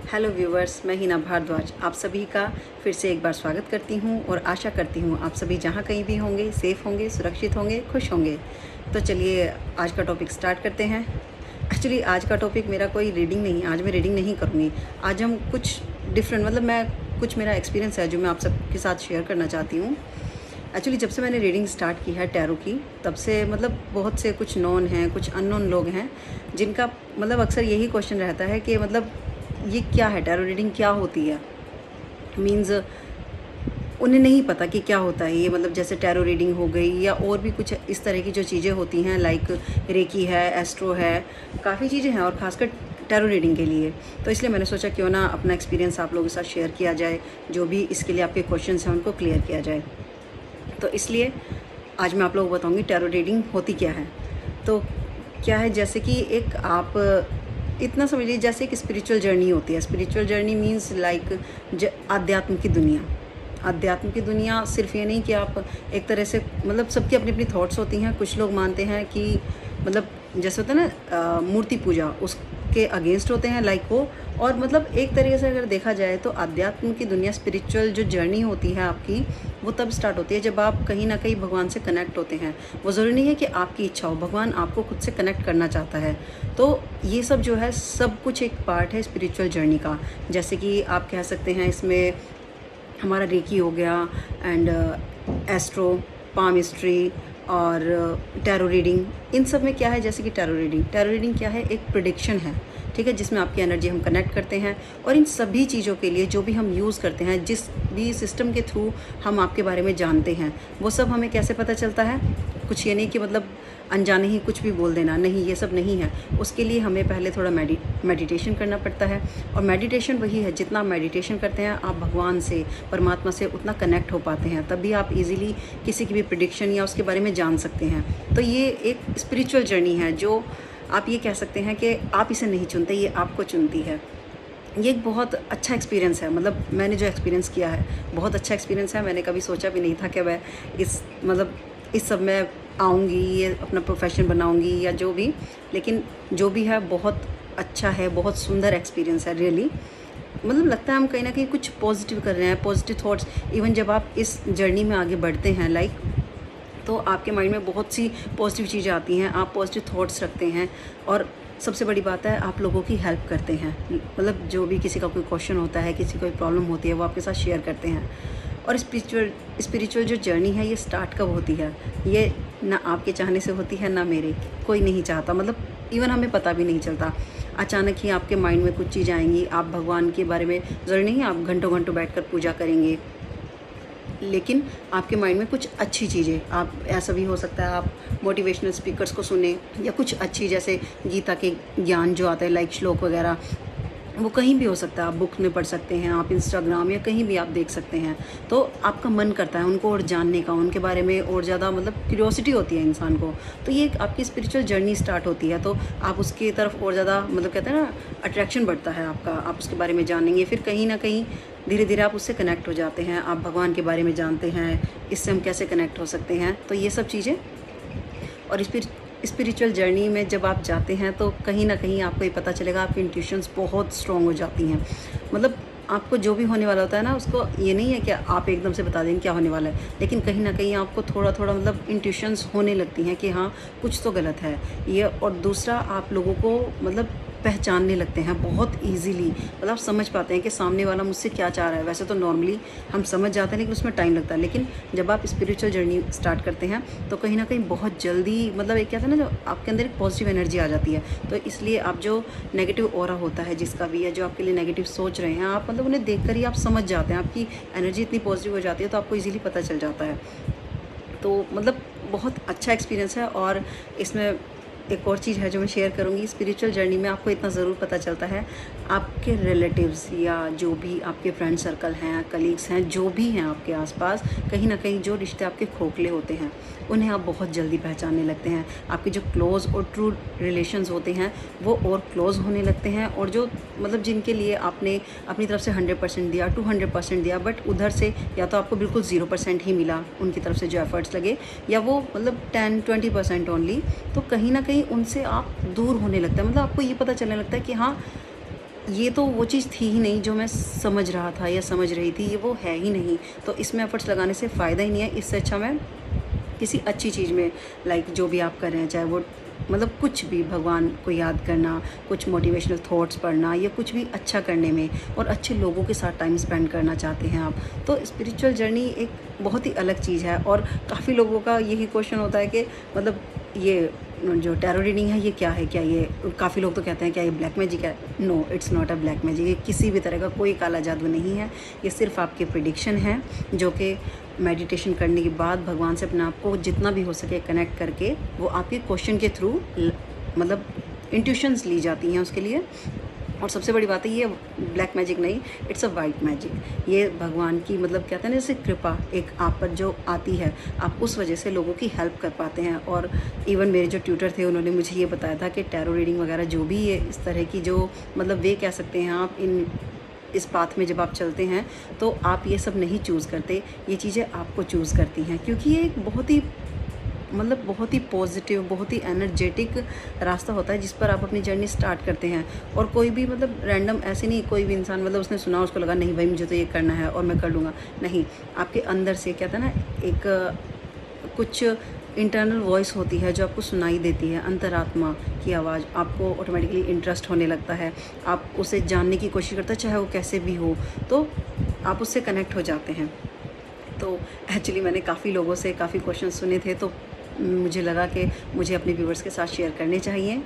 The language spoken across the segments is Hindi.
हेलो व्यूवर्स, मैं हिना भारद्वाज आप सभी का फिर से एक बार स्वागत करती हूँ और आशा करती हूँ आप सभी जहाँ कहीं भी होंगे सेफ़ होंगे, सुरक्षित होंगे, खुश होंगे। तो चलिए आज का टॉपिक स्टार्ट करते हैं। एक्चुअली आज का टॉपिक मेरा कोई रीडिंग नहीं, आज मैं रीडिंग नहीं करूँगी। आज हम कुछ डिफरेंट मैं कुछ मेरा एक्सपीरियंस है जो मैं आप सबके साथ शेयर करना चाहती हूँ। एक्चुअली जब से मैंने रीडिंग स्टार्ट की है टैरो की, तब से बहुत से कुछ नोन हैं, कुछ अननोन लोग हैं जिनका अक्सर यही क्वेश्चन रहता है कि ये क्या है, टैरो रीडिंग क्या होती है। मीन्स उन्हें नहीं पता कि क्या होता है ये, जैसे टैरो रीडिंग हो गई या और भी कुछ इस तरह की जो चीज़ें होती हैं, लाइक रेकी है, एस्ट्रो है, काफ़ी चीज़ें हैं और ख़ासकर टैरो रीडिंग के लिए। तो इसलिए मैंने सोचा क्यों ना अपना एक्सपीरियंस आप लोगों के साथ शेयर किया जाए, जो भी इसके लिए आपके क्वेश्चंस हैं उनको क्लियर किया जाए। तो इसलिए आज मैं आप लोगों को बताऊँगी टैरो रीडिंग होती क्या है। तो क्या है, जैसे कि एक आप इतना समझिए जैसे एक स्पिरिचुअल जर्नी होती है। स्पिरिचुअल जर्नी मीन्स लाइक आध्यात्म की दुनिया। आध्यात्म की दुनिया सिर्फ ये नहीं कि आप एक तरह से सबकी अपनी अपनी थॉट्स होती हैं। कुछ लोग मानते हैं कि जैसे होता है ना मूर्ति पूजा, उसके अगेंस्ट होते हैं लाइक वो। और एक तरीके से अगर देखा जाए तो आध्यात्म की दुनिया, स्पिरिचुअल जो जर्नी होती है आपकी, वो तब स्टार्ट होती है जब आप कहीं ना कहीं भगवान से कनेक्ट होते हैं। वो ज़रूरी नहीं है कि आपकी इच्छा हो, भगवान आपको खुद से कनेक्ट करना चाहता है। तो ये सब जो है सब कुछ एक पार्ट है स्पिरिचुअल जर्नी का। जैसे कि आप कह सकते हैं इसमें हमारा रेकी हो गया, एंड एस्ट्रो, पामिस्ट्री और टैरो रीडिंग। इन सब में क्या है, जैसे कि टैरो रीडिंग क्या है, एक प्रेडिक्शन है, ठीक है, जिसमें आपकी एनर्जी हम कनेक्ट करते हैं। और इन सभी चीज़ों के लिए जो भी हम यूज़ करते हैं, जिस भी सिस्टम के थ्रू हम आपके बारे में जानते हैं, वो सब हमें कैसे पता चलता है। कुछ ये नहीं कि अनजाने ही कुछ भी बोल देना, नहीं, ये सब नहीं है। उसके लिए हमें पहले थोड़ा मेडिटेशन करना पड़ता है। और मेडिटेशन वही है, जितना आप मेडिटेशन करते हैं आप भगवान से, परमात्मा से उतना कनेक्ट हो पाते हैं, तभी आप इजीली किसी की भी प्रेडिक्शन या उसके बारे में जान सकते हैं। तो ये एक स्पिरिचुअल जर्नी है जो आप ये कह सकते हैं कि आप इसे नहीं चुनते, ये आपको चुनती है। ये एक बहुत अच्छा एक्सपीरियंस है। मैंने जो एक्सपीरियंस किया है बहुत अच्छा एक्सपीरियंस है। मैंने कभी सोचा भी नहीं था कि मैं इस सब में आऊँगी, ये अपना प्रोफेशन बनाऊँगी या जो भी, लेकिन जो भी है बहुत अच्छा है, बहुत सुंदर एक्सपीरियंस है रियली। लगता है हम कहीं ना कहीं कुछ पॉजिटिव कर रहे हैं, पॉजिटिव थॉट्स। इवन जब आप इस जर्नी में आगे बढ़ते हैं लाइक, तो आपके माइंड में बहुत सी पॉजिटिव चीज़ें आती हैं, आप पॉजिटिव थॉट्स रखते हैं। और सबसे बड़ी बात है, आप लोगों की हेल्प करते हैं। जो भी किसी का कोई क्वेश्चन होता है, किसी को कोई प्रॉब्लम होती है, वो आपके साथ शेयर करते हैं। और स्पिरिचुअल जो जर्नी है ये स्टार्ट कब होती है, ये ना आपके चाहने से होती है ना मेरे, कोई नहीं चाहता। इवन हमें पता भी नहीं चलता। अचानक ही आपके माइंड में कुछ चीज़ आएंगी। आप भगवान के बारे में ज़रूरी नहीं आप घंटों घंटों बैठकर पूजा करेंगे, लेकिन आपके माइंड में कुछ अच्छी चीज़ें, आप ऐसा भी हो सकता है आप मोटिवेशनल स्पीकर्स को सुने, या कुछ अच्छी जैसे गीता के ज्ञान जो आता है लाइक श्लोक वगैरह, वो कहीं भी हो सकता है। आप बुक में पढ़ सकते हैं, आप इंस्टाग्राम या कहीं भी आप देख सकते हैं। तो आपका मन करता है उनको और जानने का, उनके बारे में और ज़्यादा क्यूरियोसिटी होती है इंसान को। तो ये एक आपकी स्पिरिचुअल जर्नी स्टार्ट होती है, तो आप उसकी तरफ और ज़्यादा कहते हैं ना, अट्रैक्शन बढ़ता है आपका। आप उसके बारे में जानेंगे, फिर कहीं ना कहीं धीरे धीरे आप उससे कनेक्ट हो जाते हैं। आप भगवान के बारे में जानते हैं, इससे हम कैसे कनेक्ट हो सकते हैं। तो ये सब चीज़ें, और स्पिरिचुअल जर्नी में जब आप जाते हैं तो कहीं ना कहीं आपको ये पता चलेगा, आपकी इंट्यूशंस बहुत स्ट्रॉन्ग हो जाती हैं। आपको जो भी होने वाला होता है ना, उसको ये नहीं है कि आप एकदम से बता देंगे क्या होने वाला है, लेकिन कहीं ना कहीं आपको थोड़ा थोड़ा इंट्यूशंस होने लगती हैं कि हाँ कुछ तो गलत है ये। और दूसरा, आप लोगों को पहचानने लगते हैं बहुत इजीली। आप समझ पाते हैं कि सामने वाला मुझसे क्या चाह रहा है। वैसे तो नॉर्मली हम समझ जाते हैं, लेकिन उसमें टाइम लगता है। लेकिन जब आप स्पिरिचुअल जर्नी स्टार्ट करते हैं तो कहीं ना कहीं बहुत जल्दी एक कहते हैं ना, जो आपके अंदर एक पॉजिटिव एनर्जी आ जाती है। तो इसलिए आप जो नेगेटिव ऑरा होता है जिसका भी है, जो आपके लिए नेगेटिव सोच रहे हैं, आप उन्हें देख कर ही आप समझ जाते हैं। आपकी एनर्जी इतनी पॉजिटिव हो जाती है तो आपको ईजिली पता चल जाता है। तो बहुत अच्छा एक्सपीरियंस है। और इसमें एक और चीज़ है जो मैं शेयर करूँगी, स्पिरिचुअल जर्नी में आपको इतना ज़रूर पता चलता है, आपके रिलेटिव्स या जो भी आपके फ्रेंड सर्कल हैं, कलीग्स हैं, जो भी हैं आपके आसपास, कहीं ना कहीं जो रिश्ते आपके खोखले होते हैं उन्हें आप बहुत जल्दी पहचानने लगते हैं। आपके जो क्लोज़ और ट्रू रिलेशंस होते हैं वो और क्लोज़ होने लगते हैं। और जो जिनके लिए आपने अपनी तरफ से 100% दिया, 200% दिया, बट उधर से या तो आपको बिल्कुल 0% ही मिला उनकी तरफ से जो एफर्ट्स लगे, या वो 10-20% ओनली, तो कहीं ना कहीं उनसे आप दूर होने लगता है। आपको ये पता चलने लगता है कि हाँ ये तो वो चीज़ थी ही नहीं जो मैं समझ रहा था या समझ रही थी, ये वो है ही नहीं। तो इसमें एफ़र्ट्स लगाने से फ़ायदा ही नहीं है। इससे अच्छा मैं किसी अच्छी चीज़ में, लाइक जो भी आप कर रहे हैं, चाहे वो मतलब कुछ भी, भगवान को याद करना, कुछ मोटिवेशनल थॉट्स पढ़ना, या कुछ भी अच्छा करने में, और अच्छे लोगों के साथ टाइम स्पेंड करना चाहते हैं आप, तो स्पिरिचुअल जर्नी एक बहुत ही अलग चीज़ है। और काफ़ी लोगों का यही क्वेश्चन होता है कि मतलब ये जो टैरो रीडिंग है ये क्या है, क्या ये, काफ़ी लोग तो कहते हैं क्या ये ब्लैक मैजिक है। No, it's not a black magic. ये किसी भी तरह का कोई काला जादू नहीं है। ये सिर्फ आपके प्रिडिक्शन है, जो कि मेडिटेशन करने के बाद भगवान से अपने आप को जितना भी हो सके कनेक्ट करके, वो आपके क्वेश्चन के थ्रू मतलब इंट्यूशंस ली जाती हैं उसके लिए। और सबसे बड़ी बात है, ये ब्लैक मैजिक नहीं, इट्स अ वाइट मैजिक। ये भगवान की मतलब कहते हैं ना, जैसे कृपा एक आप पर जो आती है, आप उस वजह से लोगों की हेल्प कर पाते हैं। और इवन मेरे जो ट्यूटर थे उन्होंने मुझे ये बताया था कि टैरो रीडिंग वगैरह जो भी है इस तरह की, जो मतलब वे कह सकते हैं आप, इस पाथ में जब आप चलते हैं तो आप ये सब नहीं चूज़ करते, ये चीज़ें आपको चूज़ करती हैं। क्योंकि ये एक बहुत ही मतलब बहुत ही पॉजिटिव, बहुत ही एनर्जेटिक रास्ता होता है जिस पर आप अपनी जर्नी स्टार्ट करते हैं। और कोई भी मतलब रैंडम ऐसे नहीं, कोई भी इंसान मतलब उसने सुना, उसको लगा नहीं भाई मुझे तो ये करना है और मैं कर लूँगा, नहीं। आपके अंदर से कहते हैं ना, एक कुछ इंटरनल वॉइस होती है जो आपको सुनाई देती है, अंतरात्मा की आवाज़, आपको ऑटोमेटिकली इंटरेस्ट होने लगता है, आप उसे जानने की कोशिश करते हैं, चाहे वो कैसे भी हो, तो आप उससे कनेक्ट हो जाते हैं। तो एक्चुअली मैंने काफ़ी लोगों से काफ़ी क्वेश्चन सुने थे, तो मुझे लगा कि मुझे अपने व्यूवर्स के साथ शेयर करने चाहिए।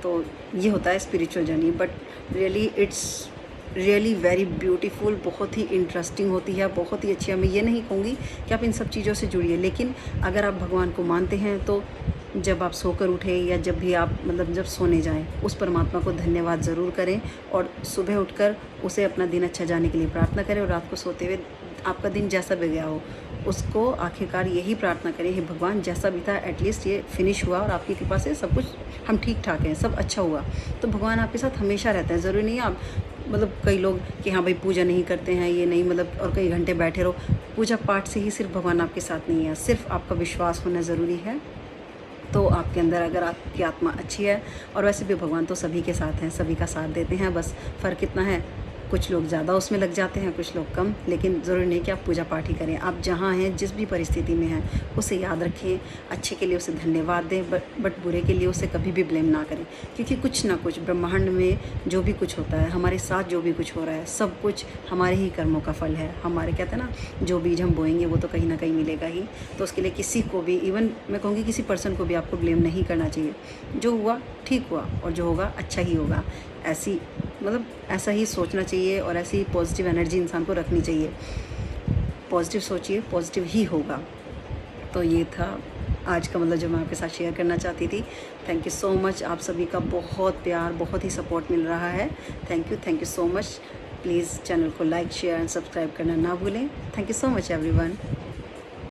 तो ये होता है spiritual journey, but really it's really very beautiful, बहुत ही इंटरेस्टिंग होती है, बहुत ही अच्छी है। मैं ये नहीं कहूँगी कि आप इन सब चीज़ों से जुड़िए, लेकिन अगर आप भगवान को मानते हैं तो जब आप सोकर उठें या जब भी आप मतलब जब सोने जाएं, उस परमात्मा को धन्यवाद ज़रूर करें, और सुबह उठकर उसे अपना दिन अच्छा जाने के लिए प्रार्थना करें। और रात को सोते हुए आपका दिन जैसा भी गया हो, उसको आखिरकार यही प्रार्थना करें, हे भगवान जैसा भी था एटलीस्ट ये फिनिश हुआ, और आपकी कृपा से सब कुछ हम ठीक ठाक हैं, सब अच्छा हुआ। तो भगवान आपके साथ हमेशा रहते हैं। ज़रूरी नहीं है आप मतलब कई लोग कि हाँ भाई पूजा नहीं करते हैं, ये नहीं मतलब, और कई घंटे बैठे रहो, पूजा पाठ से ही सिर्फ भगवान आपके साथ नहीं है, सिर्फ आपका विश्वास होना ज़रूरी है। तो आपके अंदर अगर आपकी आत्मा अच्छी है, और वैसे भी भगवान तो सभी के साथ हैं, सभी का साथ देते हैं, बस फ़र्क इतना है कुछ लोग ज़्यादा उसमें लग जाते हैं, कुछ लोग कम। लेकिन ज़रूरी नहीं कि आप पूजा पाठ ही करें, आप जहाँ हैं जिस भी परिस्थिति में हैं उसे याद रखें, अच्छे के लिए उसे धन्यवाद दें, बट बुरे के लिए उसे कभी भी ब्लेम ना करें। क्योंकि कुछ ना कुछ ब्रह्मांड में जो भी कुछ होता है, हमारे साथ जो भी कुछ हो रहा है, सब कुछ हमारे ही कर्मों का फल है। हमारे कहते हैं ना, जो बीज हम बोएंगे वो तो कहीं ना कहीं मिलेगा ही। तो उसके लिए किसी को भी, इवन मैं कहूँगी किसी पर्सन को भी आपको ब्लेम नहीं करना चाहिए। जो हुआ ठीक हुआ, और जो होगा अच्छा ही होगा। ऐसी मतलब ऐसा ही सोचना चाहिए, और ऐसी पॉजिटिव एनर्जी इंसान को रखनी चाहिए। पॉजिटिव सोचिए, पॉजिटिव ही होगा। तो ये था आज का मतलब जो मैं आपके साथ शेयर करना चाहती थी। थैंक यू सो मच, आप सभी का बहुत प्यार, बहुत ही सपोर्ट मिल रहा है। Thank you so much. Please channel को लाइक, शेयर एंड सब्सक्राइब करना ना भूलें। Thank you so much everyone.